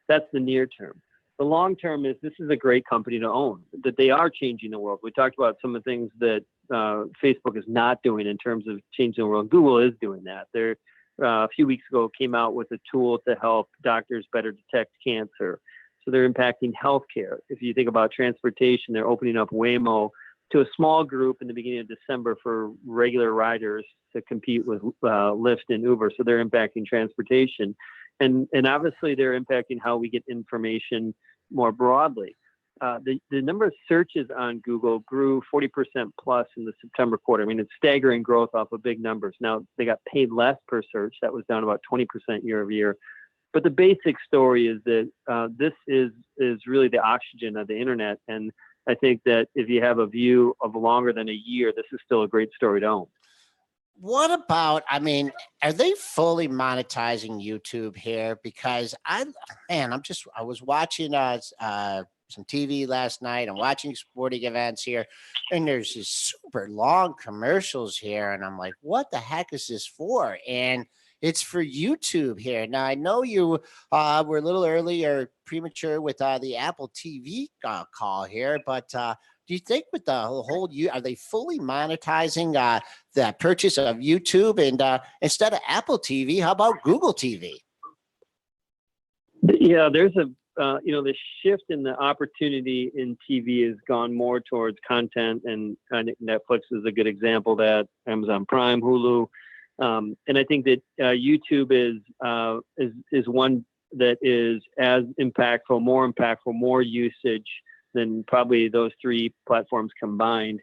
That's the near term. The long term is this is a great company to own, that they are changing the world. We talked about some of the things that Facebook is not doing in terms of changing the world. Google is doing that. They're a few weeks ago came out with a tool to help doctors better detect cancer. So they're impacting healthcare. If you think about transportation, they're opening up Waymo to a small group in the beginning of December for regular riders to compete with Lyft and Uber. So they're impacting transportation. And obviously they're impacting how we get information more broadly. The number of searches on Google grew 40% plus in the September quarter. I mean, it's staggering growth off of big numbers. Now they got paid less per search. That was down about 20% year over year. But the basic story is that this is really the oxygen of the internet. And I think that if you have a view of longer than a year, this is still a great story to own. What about, I mean, are they fully monetizing YouTube here? Because I was watching some TV last night. I'm watching sporting events here, and there's these super long commercials here, and I'm like, what the heck is this for? And it's for YouTube here. Now I know you were a little early or premature with the Apple TV call here, but do you think with the whole are they fully monetizing the purchase of YouTube, and instead of Apple TV, how about Google TV? Yeah, there's a the shift in the opportunity in TV has gone more towards content, and Netflix is a good example of that. Amazon Prime, Hulu, and I think that YouTube is one that is as impactful, more usage than probably those three platforms combined,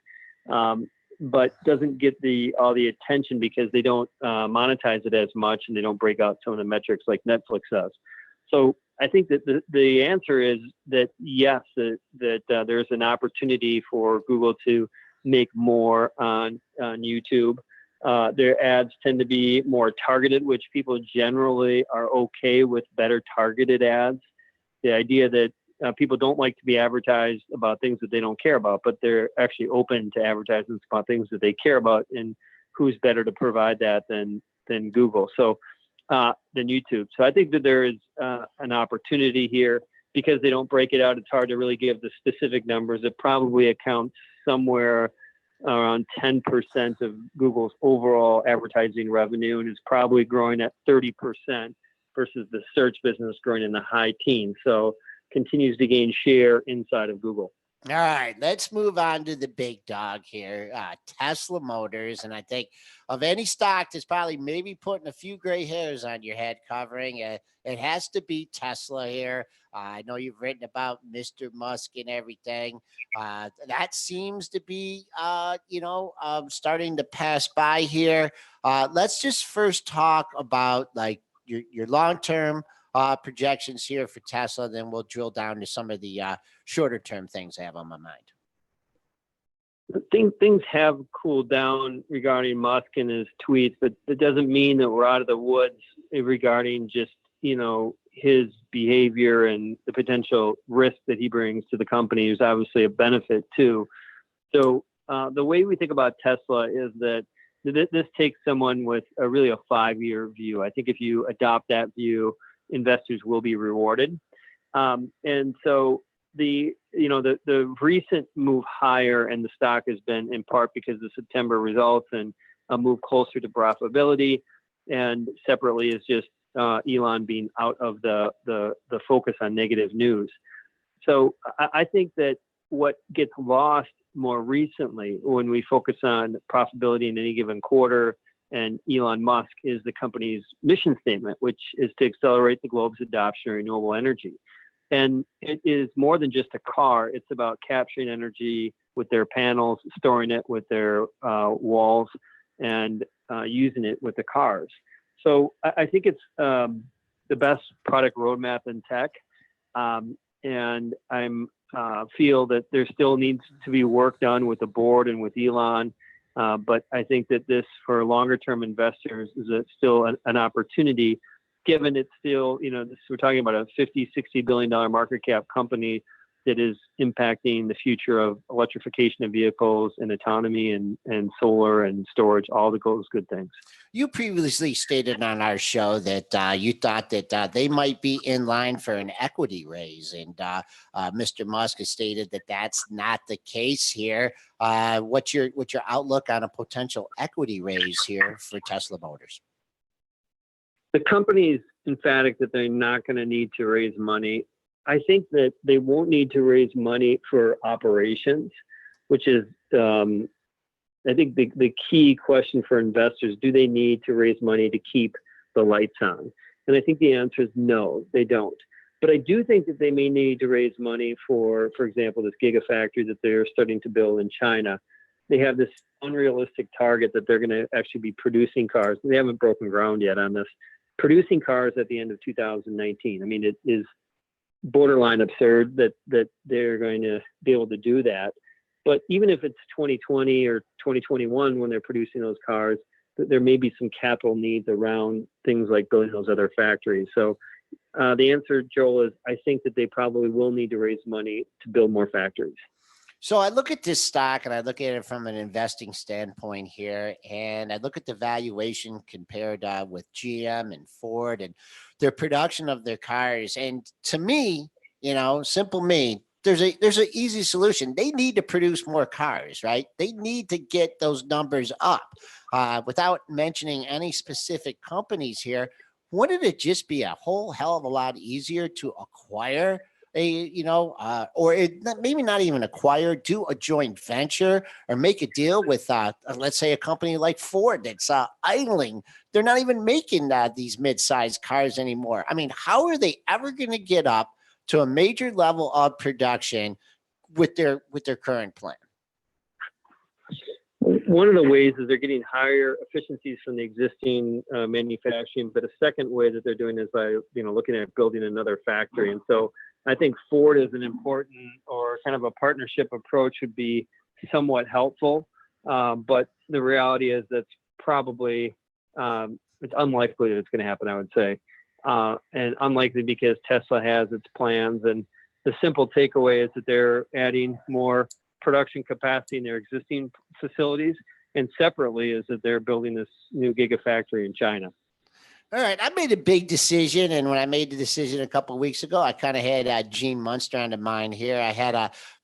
but doesn't get all the attention because they don't monetize it as much, and they don't break out some of the metrics like Netflix does. So I think that the answer is that yes, that there's an opportunity for Google to make more on YouTube. Their ads tend to be more targeted, which people generally are okay with better targeted ads. The idea that people don't like to be advertised about things that they don't care about, but they're actually open to advertisements about things that they care about, and who's better to provide that than Google, than YouTube. So I think that there is an opportunity here because they don't break it out. It's hard to really give the specific numbers. It probably accounts somewhere around 10% of Google's overall advertising revenue, and is probably growing at 30% versus the search business growing in the high teens. So continues to gain share inside of Google. All right, let's move on to the big dog here, Tesla Motors. And I think of any stock that's probably maybe putting a few gray hairs on your head covering, it has to be Tesla here. I know you've written about Mr. Musk and everything. That seems to be, starting to pass by here. Let's just first talk about like your long-term projections here for Tesla, then we'll drill down to some of the shorter term things I have on my mind. Things have cooled down regarding Musk and his tweets, but it doesn't mean that we're out of the woods regarding just, his behavior and the potential risk that he brings to the company is obviously a benefit too. So the way we think about Tesla is that this takes someone with really a 5-year view. I think if you adopt that view, investors will be rewarded. And so the recent move higher and the stock has been in part because of September results and a move closer to profitability, and separately is just Elon being out of the focus on negative news. So I think that what gets lost more recently when we focus on profitability in any given quarter and Elon Musk is the company's mission statement, which is to accelerate the globe's adoption of renewable energy. And it is more than just a car. It's about capturing energy with their panels, storing it with their walls, and using it with the cars. So I think it's the best product roadmap in tech. And I'm feel that there still needs to be work done with the board and with Elon. But I think that this, for longer term investors, is still an opportunity, given it's still, we're talking about a $50-60 billion market cap company that is impacting the future of electrification of vehicles and autonomy and solar and storage, all those good things. You previously stated on our show that you thought that they might be in line for an equity raise, and Mr. Musk has stated that that's not the case here. What's your outlook on a potential equity raise here for Tesla Motors? The company is emphatic that they're not going to need to raise money. I think that they won't need to raise money for operations, which is, I think, the key question for investors. Do they need to raise money to keep the lights on? And I think the answer is no, they don't. But I do think that they may need to raise money for example, this gigafactory that they're starting to build in China. They have this unrealistic target that they're going to actually be producing cars. They haven't broken ground yet on this. Producing cars at the end of 2019. I mean, it is borderline absurd that they're going to be able to do that. But even if it's 2020 or 2021 when they're producing those cars, there may be some capital needs around things like building those other factories. So the answer, Joel, is I think that they probably will need to raise money to build more factories. So I look at this stock and I look at it from an investing standpoint here, and I look at the valuation compared with GM and Ford and their production of their cars. And to me, simple me, there's an easy solution. They need to produce more cars, right? They need to get those numbers up. Without mentioning any specific companies here, wouldn't it just be a whole hell of a lot easier to acquire maybe not even acquire, do a joint venture or make a deal with, let's say, a company like Ford that's idling. They're not even making these mid-sized cars anymore. I mean, how are they ever going to get up to a major level of production with their current plan? One of the ways is they're getting higher efficiencies from the existing manufacturing, but a second way that they're doing is by looking at building another factory. And so I think Ford is an important, or kind of a partnership approach would be somewhat helpful. But the reality is that's probably, it's unlikely that it's going to happen, I would say. And unlikely because Tesla has its plans. And the simple takeaway is that they're adding more production capacity in their existing facilities. And separately is that they're building this new gigafactory in China. All right, I made a big decision, and when I made the decision a couple of weeks ago, I kind of had Gene Munster on the mind here. I had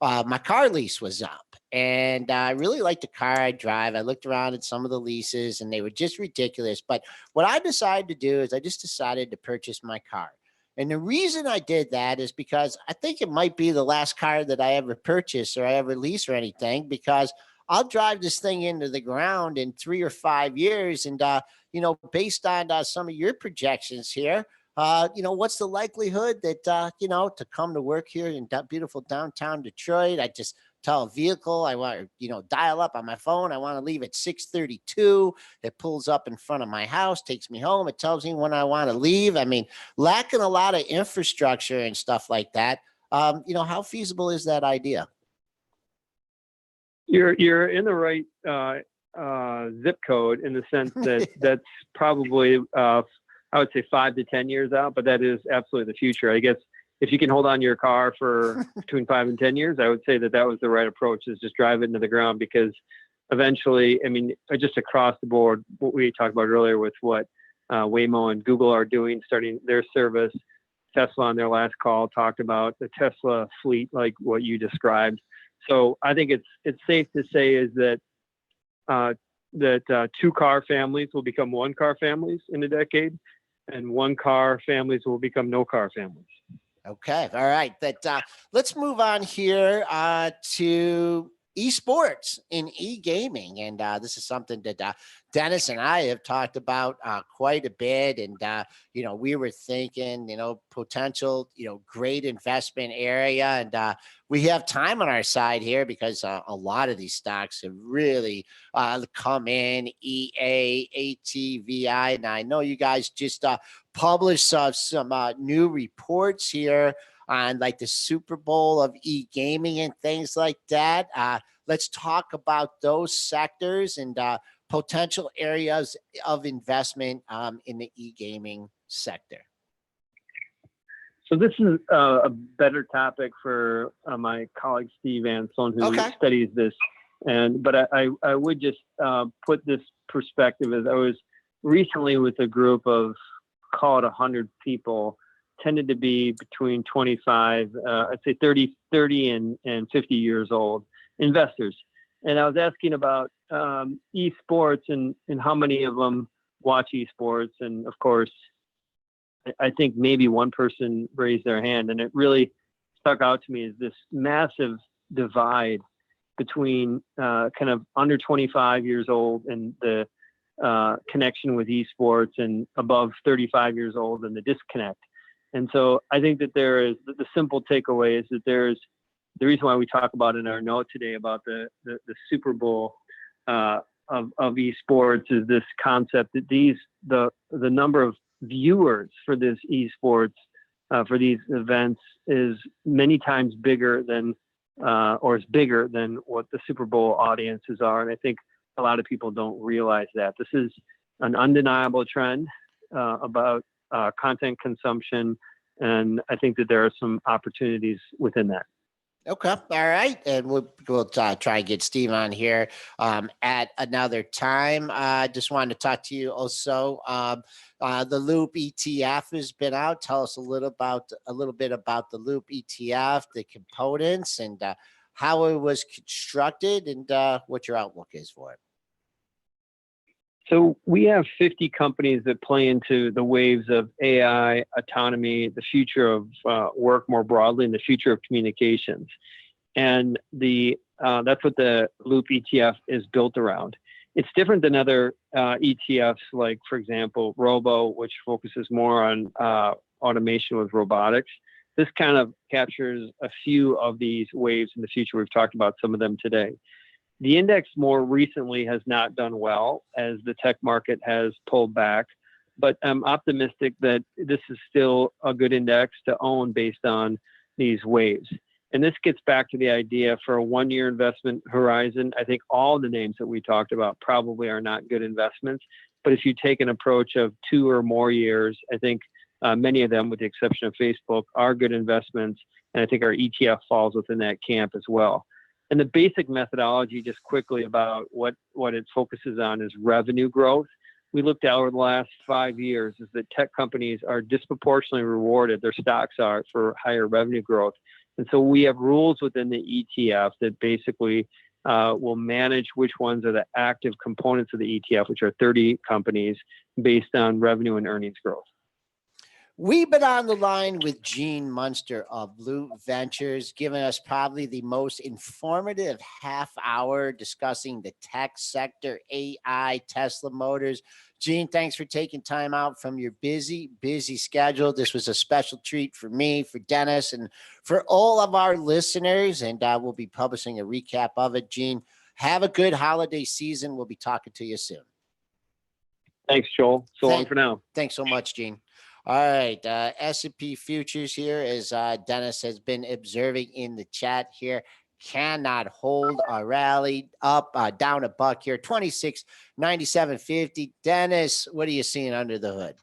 my car lease was up, and I really liked the car I drive. I looked around at some of the leases, and they were just ridiculous. But what I decided to do is I just decided to purchase my car. And the reason I did that is because I think it might be the last car that I ever purchase or I ever lease or anything, because I'll drive this thing into the ground in 3 or 5 years. And, based on some of your projections here, what's the likelihood that, to come to work here in beautiful downtown Detroit, I just tell a vehicle I want to, dial up on my phone. I want to leave at 6:32. It pulls up in front of my house, takes me home. It tells me when I want to leave. I mean, lacking a lot of infrastructure and stuff like that. How feasible is that idea? You're in the right zip code in the sense that that's probably I would say 5 to 10 years out, but that is absolutely the future. I guess if you can hold on to your car for between 5 and 10 years, I would say that was the right approach, is just drive it into the ground, because eventually, I mean, just across the board, what we talked about earlier with what Waymo and Google are doing, starting their service. Tesla on their last call talked about the Tesla fleet, like what you described. So I think it's safe to say is that 2-car families will become 1-car families in a decade, and 1-car families will become no-car families. Okay. All right. Let's move on here to esports and e-gaming. And this is something that Dennis and I have talked about quite a bit. And, we were thinking, potential, great investment area. And we have time on our side here because a lot of these stocks have really come in, EA, ATVI. And I know you guys just published some new reports here on like the Super Bowl of e-gaming and things like that. Let's talk about those sectors and potential areas of investment in the e-gaming sector. So this is a better topic for my colleague Steve Anselm, who studies this. But I would just put this perspective as I was recently with a group of, call it 100 people, tended to be between 25, I'd say 30 and 50 years old investors. And I was asking about esports and how many of them watch esports. And of course, I think maybe one person raised their hand, and it really stuck out to me as this massive divide between kind of under 25 years old and the connection with esports, and above 35 years old and the disconnect. And so I think that there is the simple takeaway is that there's the reason why we talk about in our note today about the Super Bowl of esports is this concept that the number of viewers for this esports for these events is many times bigger than or is bigger than what the Super Bowl audiences are. And I think a lot of people don't realize that. This is an undeniable trend about content consumption, and I think that there are some opportunities within that. Okay. All right. And we'll try and get Steve on here at another time. I just wanted to talk to you also. The Loup ETF has been out. Tell us a little bit about the Loup ETF, the components, and how it was constructed, and what your outlook is for it. So we have 50 companies that play into the waves of AI, autonomy, the future of work more broadly, and the future of communications. And that's what the Loup ETF is built around. It's different than other ETFs, like, for example, Robo, which focuses more on automation with robotics. This kind of captures a few of these waves in the future. We've talked about some of them today. The index more recently has not done well as the tech market has pulled back, but I'm optimistic that this is still a good index to own based on these waves. And this gets back to the idea for a one-year investment horizon. I think all the names that we talked about probably are not good investments, but if you take an approach of 2 or more years, I think many of them, with the exception of Facebook, are good investments. And I think our ETF falls within that camp as well. And the basic methodology, just quickly about what it focuses on, is revenue growth. We looked at over the last 5 years is that tech companies are disproportionately rewarded, their stocks are, for higher revenue growth. And so we have rules within the ETF that basically will manage which ones are the active components of the ETF, which are 30 companies, based on revenue and earnings growth. We've been on the line with Gene Munster of Loup Ventures, giving us probably the most informative half hour discussing the tech sector, AI, Tesla Motors. Gene, thanks for taking time out from your busy schedule. This was a special treat for me, for Dennis, and for all of our listeners, and we'll be publishing a recap of it. Gene, have a good holiday season. We'll be talking to you soon. Thanks, Joel. So long for now. Thanks so much, Gene. All right, S&P futures here, as Dennis has been observing in the chat here, cannot hold a rally up, down a buck here, 26.9750. Dennis, what are you seeing under the hood?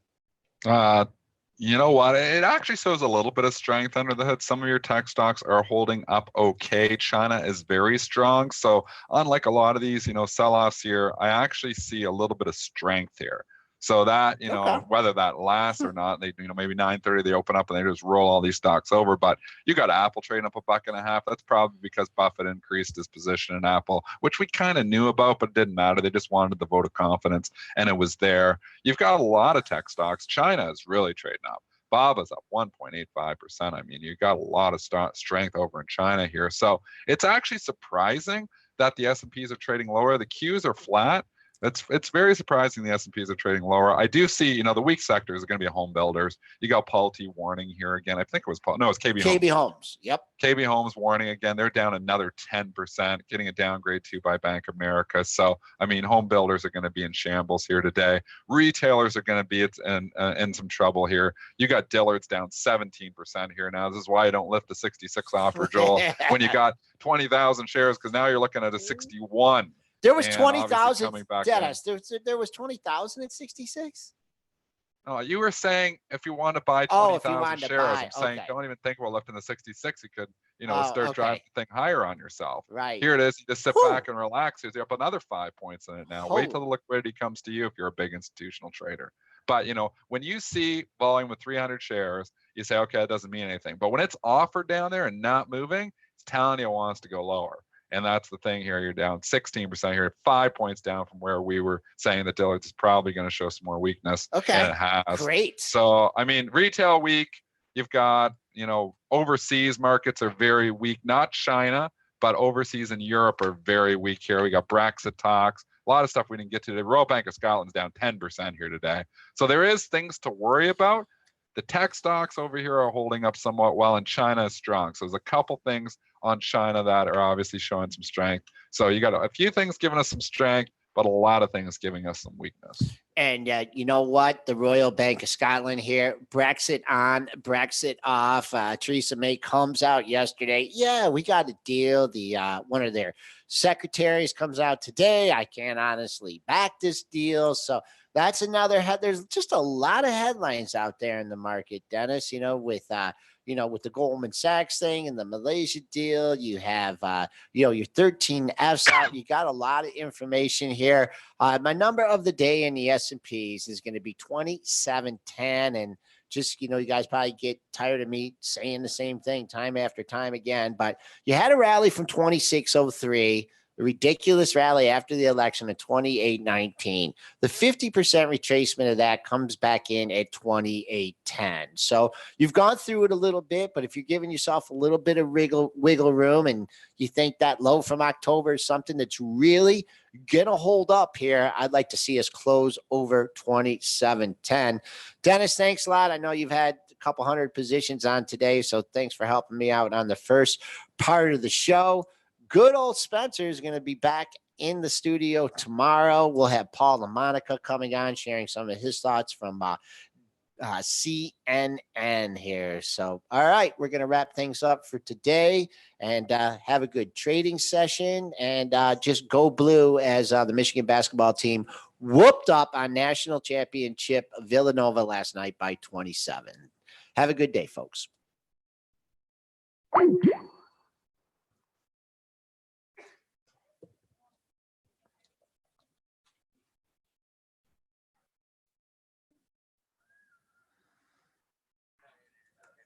You know what? It actually shows a little bit of strength under the hood. Some of your tech stocks are holding up okay. China is very strong. So unlike a lot of these, sell-offs here, I actually see a little bit of strength here. So that, Okay. whether that lasts or not, they, maybe 9:30 they open up and they just roll all these stocks over. But you got Apple trading up $1.50. That's probably because Buffett increased his position in Apple, which we kind of knew about, but it didn't matter. They just wanted the vote of confidence, and it was there. You've got a lot of tech stocks. China is really trading up. BABA's up 1.85%. I mean, you got a lot of strength over in China here. So it's actually surprising that the S&Ps are trading lower. The Qs are flat. It's very surprising the S&Ps are trading lower. I do see, the weak sectors are going to be home builders. You got Pulte warning here again. I think it was it's KB Homes. KB Homes. Yep. KB Homes warning again. They're down another 10%, getting a downgrade too by Bank of America. So, I mean, home builders are going to be in shambles here today. Retailers are going to be in some trouble here. You got Dillard's down 17% here now. This is why I don't lift the 66 offer, Joel, when you got 20,000 shares, because now you're looking at a 61. There was 20,000. Dennis, there was 20,000 at 66. Oh, you were saying if you want to buy 20,000 shares, I'm saying don't even think about lifting the 66. You could, start driving the thing higher on yourself. Right. Here it is. You just sit back and relax. You're up another 5 points in it now. Wait till the liquidity comes to you if you're a big institutional trader. But, when you see volume with 300 shares, you say, okay, that doesn't mean anything. But when it's offered down there and not moving, it's telling you it wants to go lower. And that's the thing here. You're down 16% here, 5 points down from where we were saying that Dillard's is probably going to show some more weakness. Okay. And it has. Great. So, I mean, retail weak. You've got, overseas markets are very weak. Not China, but overseas in Europe are very weak here. We got Brexit talks. A lot of stuff we didn't get to today. Royal Bank of Scotland's down 10% here today. So there is things to worry about. The tech stocks over here are holding up somewhat well, and China is strong. So there's a couple things on China that are obviously showing some strength. So you got a few things giving us some strength, but a lot of things giving us some weakness. And you know what? The Royal Bank of Scotland here, Brexit on, Brexit off. Theresa May comes out yesterday. Yeah, we got a deal. The one of their secretaries comes out today. I can't honestly back this deal. So that's another head. There's just a lot of headlines out there in the market, Dennis, with the Goldman Sachs thing and the Malaysia deal. You have, your 13 Fs out. You got a lot of information here. My number of the day in the S&Ps is going to be 2710. And just, you guys probably get tired of me saying the same thing time after time again. But you had a rally from 2603. A ridiculous rally after the election of 28.19. The 50% retracement of that comes back in at 28.10. So you've gone through it a little bit, but if you're giving yourself a little bit of wiggle room and you think that low from October is something that's really going to hold up here, I'd like to see us close over 27.10. Dennis, thanks a lot. I know you've had a couple hundred positions on today, so thanks for helping me out on the first part of the show. Good old Spencer is going to be back in the studio tomorrow. We'll have Paul LaMonica coming on, sharing some of his thoughts from CNN here. So, all right, we're going to wrap things up for today and have a good trading session and just go blue as the Michigan basketball team whooped up on national championship Villanova last night by 27. Have a good day, folks.